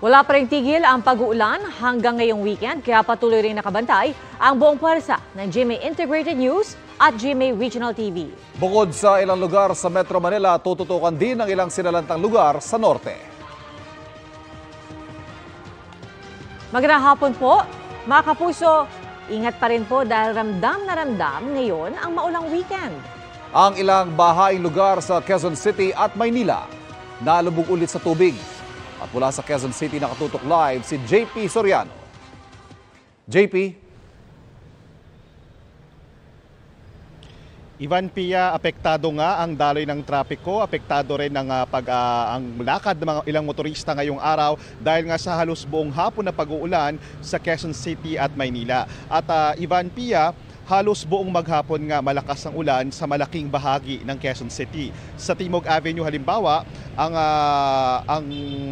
Wala pa ring tigil ang pag-uulan hanggang ngayong weekend kaya patuloy ring nakabantay ang buong pwersa ng GMA Integrated News at GMA Regional TV. Bukod sa ilang lugar sa Metro Manila, tututukan din ang ilang sinalantang lugar sa norte. Magandang hapon po, mga kapuso. Ingat pa rin po dahil ramdam na ramdam ngayon ang maulang weekend. Ang ilang bahaing lugar sa Quezon City at Maynila nalubog ulit sa tubig. At mula sa Quezon City nakatutok live si JP Soriano. JP. Ivan Pia, apektado nga ang daloy ng trapiko, apektado rin ang lakad ng mga ilang motorista ngayong araw dahil nga sa halos buong hapon na pag-uulan sa Quezon City at Maynila. At Ivan Pia, halos buong maghapon nga malakas ang ulan sa malaking bahagi ng Quezon City. Sa Timog Avenue halimbawa, ang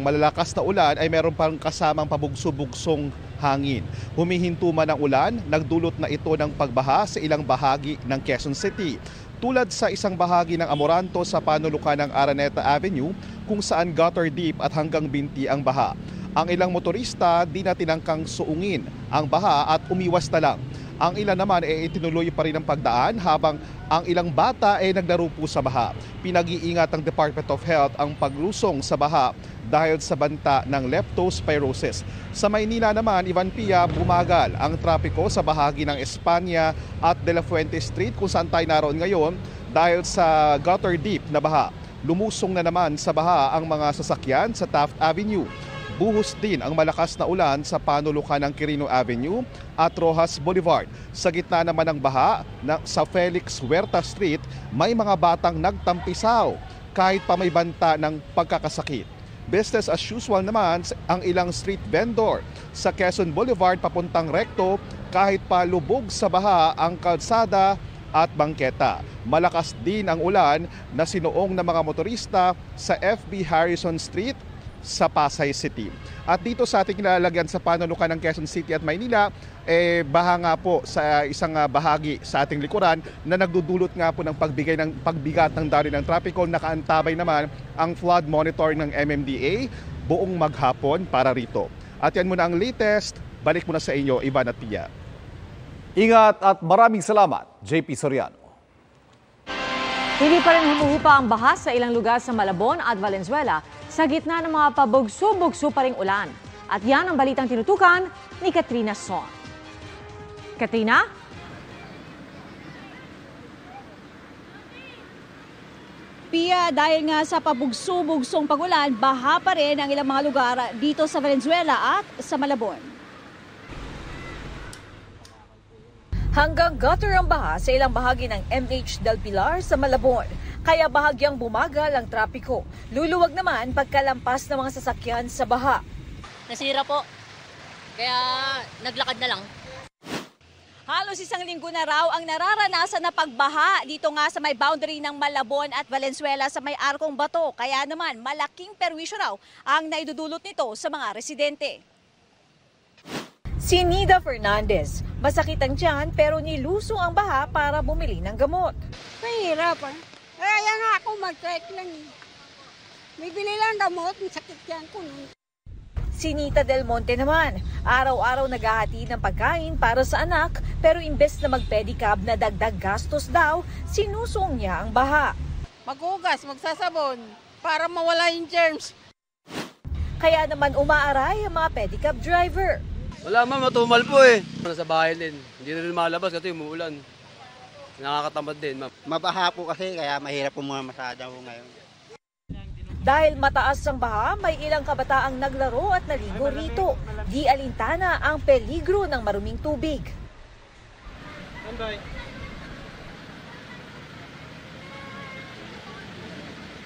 malalakas na ulan ay meron pang kasamang pabugso-bugsong hangin. Humihinto man ang ulan, nagdulot na ito ng pagbaha sa ilang bahagi ng Quezon City. Tulad sa isang bahagi ng Amoranto sa panulukan ng Araneta Avenue kung saan gutter deep at hanggang binti ang baha. Ang ilang motorista di na tinangkang suungin ang baha at umiwas na lang. Ang ilan naman ay itinuloy pa rin ang pagdaan habang ang ilang bata ay naglaro po sa baha. Pinag-iingat ng Department of Health ang paglusong sa baha dahil sa banta ng leptospirosis. Sa Maynila naman, Ivan Pia, bumagal ang trapiko sa bahagi ng Espanya at De La Fuente Street kung saan tayo naroon ngayon dahil sa gutter deep na baha. Lumusong na naman sa baha ang mga sasakyan sa Taft Avenue. Buhos din ang malakas na ulan sa panulukan ng Quirino Avenue at Rojas Boulevard. Sa gitna naman ng baha sa Felix Huerta Street, may mga batang nagtampisaw kahit pa may banta ng pagkakasakit. Business as usual naman ang ilang street vendor sa Quezon Boulevard papuntang Recto kahit pa lubog sa baha ang kalsada at bangketa. Malakas din ang ulan na sinuong ng mga motorista sa FB Harrison Street sa Pasay City. At dito sa ating nilalagyan sa panulukan ng Quezon City at Maynila, baha nga po sa isang bahagi sa ating likuran na nagdudulot nga po ng pagbigat ng daloy ng trapiko. Nakaantabay naman ang flood monitor ng MMDA buong maghapon para rito. At yan muna ang latest. Balik muna sa inyo, Ivan at Pia. Ingat at maraming salamat, JP Soriano. Hindi pa rin humuhupa ang baha sa ilang lugar sa Malabon at Valenzuela sa gitna ng mga pabugso-bugso pa ring ulan. At yan ang balitang tinutukan ni Katrina Son. Katrina? Pia, dahil nga sa pabugso-bugsong pagulan, baha pa rin ang ilang mga lugar dito sa Valenzuela at sa Malabon. Hanggang gutter ang baha sa ilang bahagi ng MH Del Pilar sa Malabon. Kaya bahagyang bumagal ang trapiko. Luluwag naman pagkalampas ng mga sasakyan sa baha. Nasira po. Kaya naglakad na lang. Halos isang linggo na raw ang nararanasan na pagbaha dito nga sa may boundary ng Malabon at Valenzuela sa may Arkong Bato. Kaya naman malaking perwisyo raw ang naidudulot nito sa mga residente. Si Nida Fernandez, masakit ang tiyan pero niluso ang baha para bumili ng gamot. Mahirap Kaya nga ako mag-check lang Bibili lang gamot, sakit yan ko nun. Si Nita Del Monte naman, araw-araw naghahatid ng pagkain para sa anak pero imbes na mag-pedicab na dagdag gastos daw, sinusong niya ang baha. Maghugas, magsasabon para mawala yung germs. Kaya naman umaaray ang mga pedicab driver. Wala ma'am, matumal po Nasa bahay din. Hindi na rin malabas kasi umuulan. Nakakatamad din ma'am. Mabaha po kasi kaya mahirap po mga masada po ngayon. Dahil mataas ang baha, may ilang kabataang naglaro at naligo rito. Di alintana ang peligro ng maruming tubig.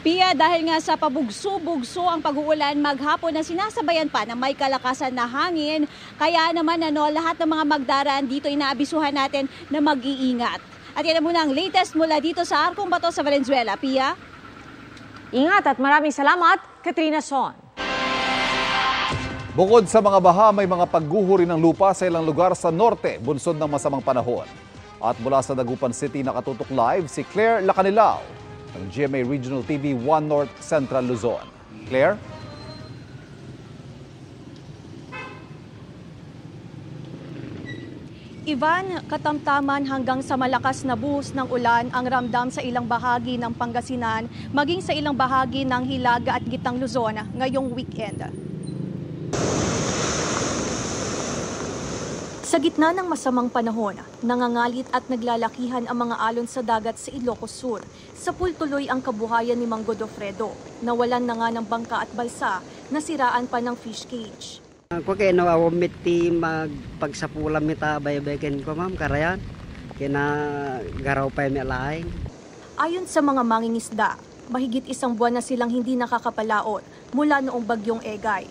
Pia, dahil nga sa pabugso-bugso ang pag-uulan maghapon na sinasabayan pa ng may kalakasan na hangin, kaya naman lahat ng mga magdaraan dito inaabisuhan natin na mag-iingat. At yan muna ang latest mula dito sa Arkong Bato sa Valenzuela. Pia? Ingat at maraming salamat, Katrina Son. Bukod sa mga baha, may mga pagguho rin ng lupa sa ilang lugar sa norte, bunsod ng masamang panahon. At mula sa Dagupan City nakatutok live si Claire Lacanilao ng GMA Regional TV 1 North Central Luzon. Claire? Ivan, katamtaman hanggang sa malakas na buhos ng ulan ang ramdam sa ilang bahagi ng Pangasinan, maging sa ilang bahagi ng Hilaga at Gitang Luzon ngayong weekend. Sa gitna ng masamang panahon, nangangalit at naglalakihan ang mga alon sa dagat sa Ilocos Sur. Sapul tuloy ang kabuhayan ni Mang Godofredo. Nawalan na nga ng bangka at balsa, nasiraan pa ng fish cage. Ako kaya nawawamit ti magpagsapulam ita baybayin ko ma'am karayan. Kina garaw pa yung alaing. Ayon sa mga mangingisda, mahigit isang buwan na silang hindi nakakapalaot mula noong bagyong Egay.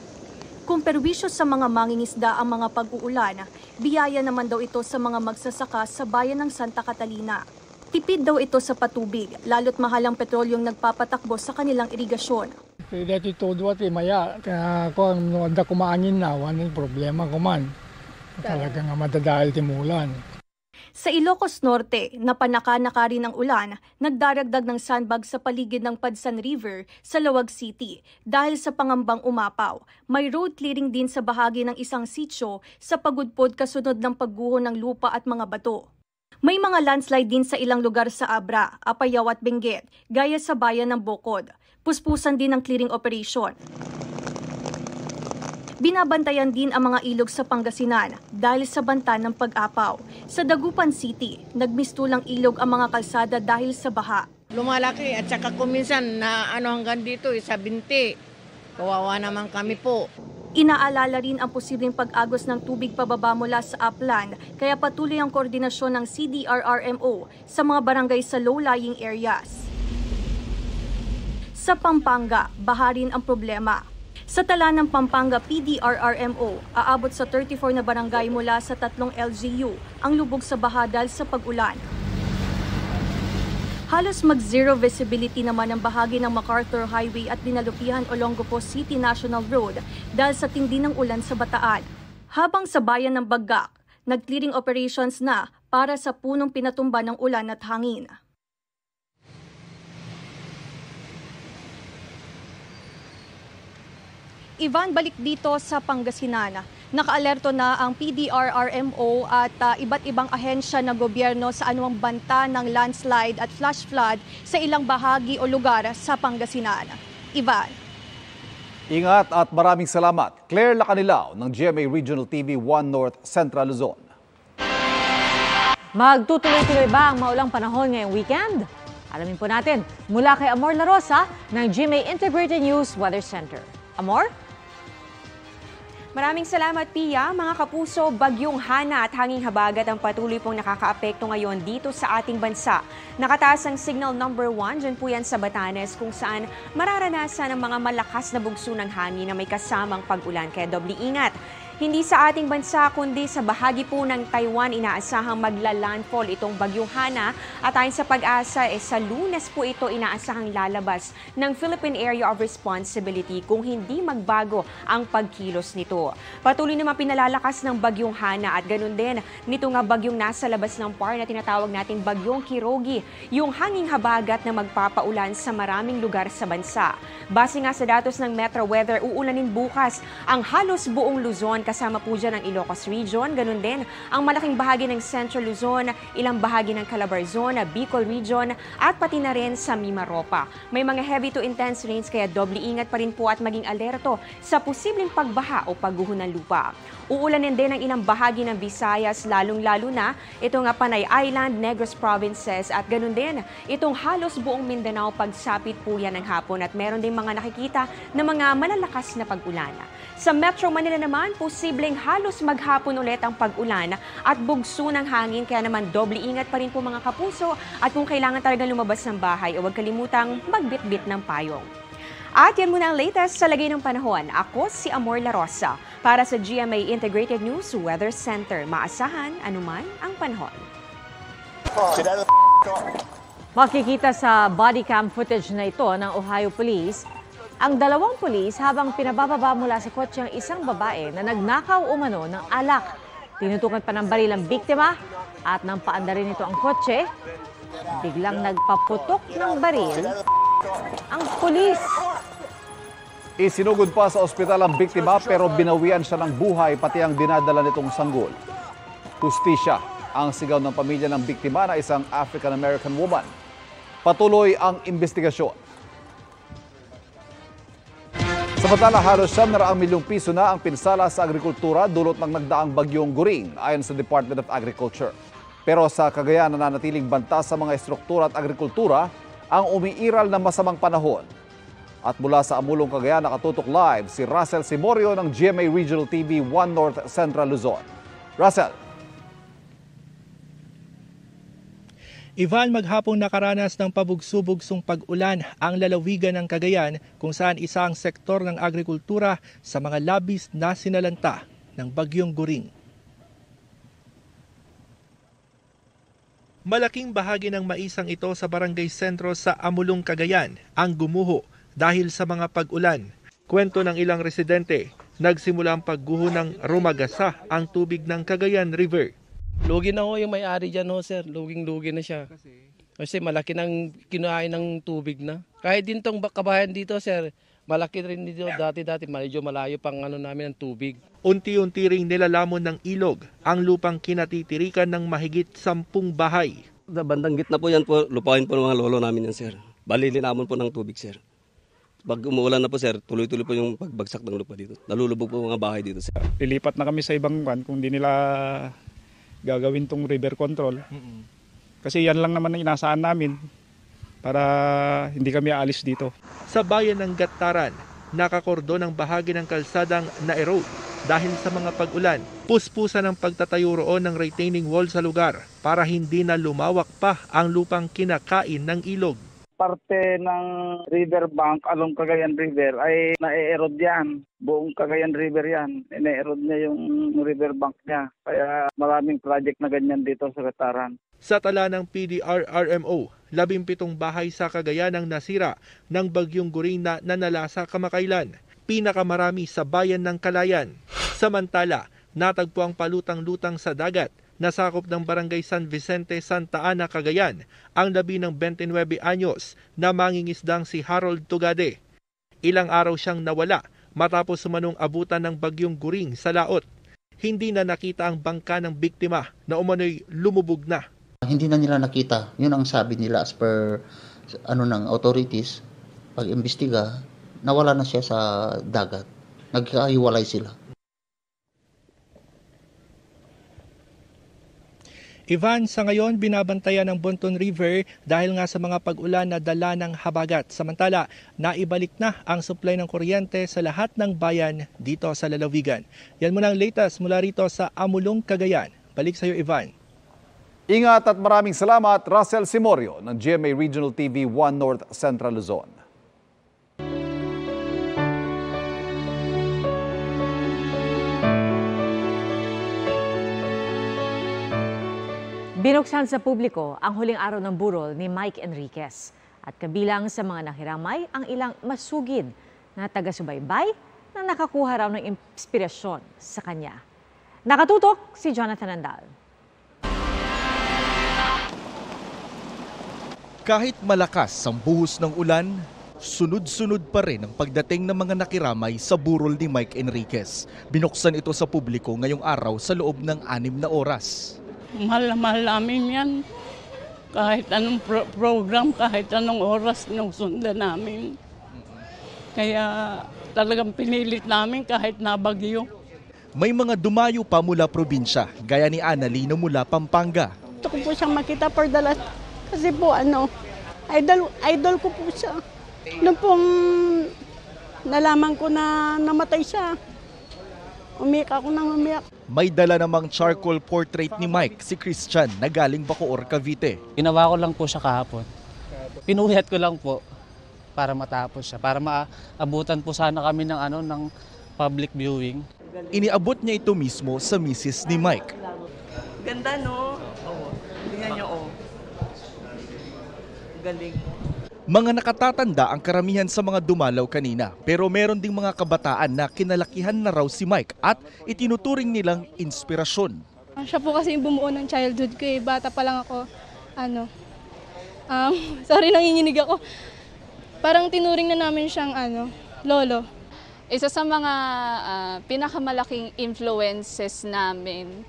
Kung perwisyo sa mga mangingisda ang mga pag-uulan, biyaya naman daw ito sa mga magsasaka sa bayan ng Santa Catalina. Tipid daw ito sa patubig, lalo't mahalang petrolyong nagpapatakbo sa kanilang irigasyon. Dati todo at maya, kaya ko ang kumaangin na, walang problema ko man. Talagang madadahil timulan. Sa Ilocos Norte, napanaka-naka rin ang ulan, nagdaragdag ng sandbag sa paligid ng Padsan River sa Lawag City dahil sa pangambang umapaw. May road clearing din sa bahagi ng isang sitio sa Pagudpod kasunod ng pagguho ng lupa at mga bato. May mga landslide din sa ilang lugar sa Abra, Apayao at Benguet, gaya sa bayan ng Bocod. Puspusan din ang clearing operation. Binabantayan din ang mga ilog sa Pangasinan dahil sa banta ng pag-apaw. Sa Dagupan City, nagmistulang ilog ang mga kalsada dahil sa baha. Lumalaki at saka kuminsan na hanggang dito sa binti. Kawawa naman kami po. Inaalala rin ang posibleng pag-agos ng tubig pababa mula sa upland, kaya patuloy ang koordinasyon ng CDRRMO sa mga barangay sa low-lying areas. Sa Pampanga, baha rin ang problema. Sa tala ng Pampanga PDRRMO, aabot sa 34 na barangay mula sa 3 LGU ang lubog sa baha dahil sa pag-ulan. Halos mag-zero visibility naman ang bahagi ng MacArthur Highway at Dinalupihan Olongapo City National Road dahil sa tindi ng ulan sa Bataan. Habang sa bayan ng Bagak, nag-clearing operations na para sa punong pinatumba ng ulan at hangin. Ivan, balik dito sa Pangasinan. Nakaalerto na ang PDRRMO at iba't ibang ahensya ng gobyerno sa anumang banta ng landslide at flash flood sa ilang bahagi o lugar sa Pangasinan. Ivan. Ingat at maraming salamat. Claire Lacanilao ng GMA Regional TV 1 North Central Luzon. Magtutuloy-tuloy ba ang maulang panahon ngayong weekend? Alamin po natin mula kay Amor La Rosa ng GMA Integrated News Weather Center. Amor? Maraming salamat, Pia. Mga kapuso, bagyong Hana at hanging habagat ang patuloy pong nakakaapekto ngayon dito sa ating bansa. Nakataas ang signal number 1, dyan po yan sa Batanes, kung saan mararanasan ang mga malakas na bugso ng hangin na may kasamang pag-ulan. Kaya doble ingat. Hindi sa ating bansa kundi sa bahagi po ng Taiwan inaasahang magla-landfall itong bagyong Hana at ayon sa Pag-asa sa Lunes po ito inaasahang lalabas ng Philippine Area of Responsibility kung hindi magbago ang pagkilos nito. Patuloy naman pinalalakas ng bagyong Hana at ganun din nito nga bagyong nasa labas ng PAR na tinatawag nating bagyong Kirogi, yung hanging habagat na magpapaulan sa maraming lugar sa bansa. Base nga sa datos ng Metro Weather, uulanin bukas ang halos buong Luzon kasama po dyan ang Ilocos Region, ganun din ang malaking bahagi ng Central Luzon, ilang bahagi ng Calabar Zone, Bicol Region at pati na rin sa Mimaropa. May mga heavy to intense rains kaya doble ingat pa rin po at maging alerto sa posibleng pagbaha o pagguho ng lupa. Uulanin din ang ilang bahagi ng Visayas, lalong-lalo na itong Panay Island, Negros Provinces at ganun din itong halos buong Mindanao pagsapit po yan ng hapon at meron din mga nakikita na mga malalakas na pag-ulan. Sa Metro Manila naman, posibleng halos maghapon ulit ang pag-ulan at bugso ng hangin kaya naman doble ingat pa rin po mga kapuso at kung kailangan talaga lumabas ng bahay huwag kalimutang magbitbit ng payong. At yan muna ang latest sa lagay ng panahon. Ako si Amor La Rosa para sa GMA Integrated News Weather Center. Maasahan anuman ang panahon. Makikita sa body cam footage na ito ng Ohio Police ang dalawang pulis habang pinabababa mula sa kotse ang isang babae na nagnakaw umano ng alak. Tinutukan pa ng baril ang biktima at nang paanda rin ito ang kotse, biglang nagpaputok ng baril ang pulis. Isinugod pa sa ospital ang biktima pero binawian siya ng buhay pati ang dinadala nitong sanggol. Hustisya ang sigaw ng pamilya ng biktima na isang African-American woman. Patuloy ang investigasyon. Samantala, halos 700 milyong piso na ang pinsala sa agrikultura dulot ng nagdaang bagyong Guring ayon sa Department of Agriculture. Pero sa Cagayan, nananatiling banta sa mga estruktura at agrikultura ang umiiral na masamang panahon. At mula sa Amulong, Cagayan, nakatutok live si Russell Simorio ng GMA Regional TV 1 North Central Luzon. Russell. Ivan, maghapong nakaranas ng pabugso-bugsong pag-ulan ang lalawigan ng Cagayan kung saan isa ang sektor ng agrikultura sa mga labis na sinalanta ng bagyong Guring. Malaking bahagi ng maisang ito sa barangay sentro sa Amulong, Cagayan ang gumuho dahil sa mga pag-ulan. Kwento ng ilang residente, nagsimula ang pagguho ng rumagasa ang tubig ng Cagayan River. Lugi na ho yung may-ari dyan ho, sir. Luging-lugi na siya. Kasi malaki nang kinain ng tubig na. Kahit din tong kabahayan dito, sir, malaki rin dito. Dati-dati, medyo malayo pang namin ng tubig. Unti-unti ring nilalamon ng ilog ang lupang kinatitirikan ng mahigit 10 bahay. Bandang gitna po yan po, lupain po ng mga lolo namin yan, sir. Balilinamon po ng tubig, sir. Pag umuulan na po, sir, tuloy-tuloy po yung pagbagsak ng lupa dito. Nalulubog po mga bahay dito, sir. Lilipat na kami sa ibang ban kung di nila gagawin tong river control. Kasi yan lang naman ang inasaan namin para hindi kami aalis dito. Sa bayan ng Gattaran, nakakordon ang bahagi ng kalsadang na-erode dahil sa mga pag-ulan. Puspusan ang pagtatayo roon ng retaining wall sa lugar para hindi na lumawak pa ang lupang kinakain ng ilog. Parte ng riverbank along Cagayan River ay na-erode yan. Buong Cagayan River yan. Na-erode niya yung riverbank niya. Kaya maraming project na ganyan dito sa Gattaran. Sa tala ng PDR-RMO, 17 bahay sa Cagayan ang nasira ng bagyong Guring na nanalasa kamakailan. Pinakamarami sa bayan ng Calayan. Samantala, natagpo ang palutang-lutang sa dagat nasakop ng Barangay San Vicente, Santa Ana, Cagayan, ang labi ng 29 anyos na mangingisdang si Harold Tugade. Ilang araw siyang nawala matapos sumanong abutan ng bagyong Guring sa laot. Hindi na nakita ang bangka ng biktima na umano'y lumubog na. Hindi na nila nakita. Yun ang sabi nila as per ng authorities. Pag-imbestiga, nawala na siya sa dagat. Nagkahiwalay sila. Ivan, sa ngayon binabantayan ng Bonton River dahil nga sa mga pag-ulan na dala ng habagat. Samantala, naibalik na ang supply ng kuryente sa lahat ng bayan dito sa lalawigan. Yan muna ang latest mula rito sa Amulong, Cagayan. Balik sa iyo, Ivan. Ingat at maraming salamat, Russell Simorio ng GMA Regional TV 1 North Central Luzon. Binuksan sa publiko ang huling araw ng burol ni Mike Enriquez. At kabilang sa mga nakiramay ang ilang masugid na taga-subaybay na nakakuha raw ng inspirasyon sa kanya. Nakatutok si Jonathan Andal. Kahit malakas ang buhos ng ulan, sunod-sunod pa rin ang pagdating ng mga nakiramay sa burol ni Mike Enriquez. Binuksan ito sa publiko ngayong araw sa loob ng 6 na oras. Mahal na mahal namin yan. Kahit anong program, kahit anong oras sundan namin. Kaya talagang pinilit namin kahit nabagyo. May mga dumayo pa mula probinsya, gaya ni Annalino mula Pampanga. Gusto ko po siyang makita for the last, kasi po idol ko po siya. Noong pong nalaman ko na namatay siya, umiyak ako nang umiyak. May dala namang charcoal portrait ni Mike, si Christian, na galing Bacoor, Cavite. Ginawa ko lang po siya kahapon. Pinuhyat ko lang po para matapos siya, para maabutan po sana kami ng public viewing. Iniabot niya ito mismo sa misis ni Mike. Ganda, no? Oo. Tingnan niyo, galing. Mga nakatatanda ang karamihan sa mga dumalaw kanina, pero meron ding mga kabataan na kinalakihan na raw si Mike at itinuturing nilang inspirasyon. Siya po kasi yung bumuo ng childhood ko eh. Bata pa lang ako, sorry nanginginig ako. Parang tinuring na namin siyang lolo. Isa sa mga pinakamalaking influences namin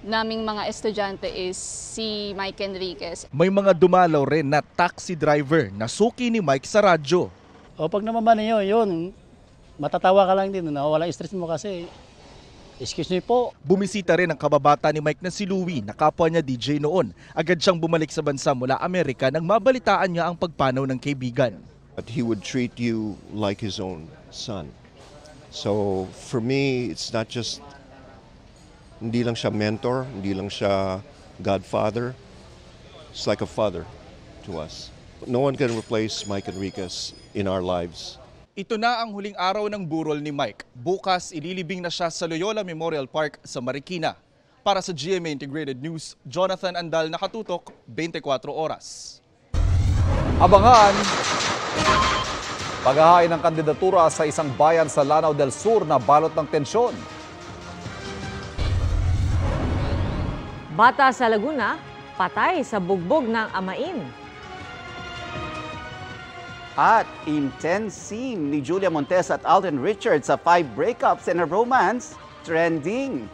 naming mga estudyante is si Mike Enriquez. May mga dumalaw rin na taxi driver na suki ni Mike sa radyo. O pag naman niyo, yun, matatawa ka lang din, wala stress mo kasi. Excuse me po. Bumisita rin ang kababata ni Mike na si Louie na kapwa niya DJ noon. Agad siyang bumalik sa bansa mula Amerika nang mabalitaan niya ang pagpanaw ng kaibigan. But he would treat you like his own son. So for me, it's not just, hindi lang siya mentor, hindi lang siya godfather. It's like a father to us. No one can replace Mike Enriquez in our lives. Ito na ang huling araw ng burol ni Mike. Bukas, ililibing na siya sa Loyola Memorial Park sa Marikina. Para sa GMA Integrated News, Jonathan Andal, nakatutok, 24 oras. Abangan paghahain ng kandidatura sa isang bayan sa Lanao del Sur na balot ng tensyon. Bata sa Laguna, patay sa bugbog ng amain. At intense scene ni Julia Montes at Alden Richards sa 5 breakups in a romance, trending.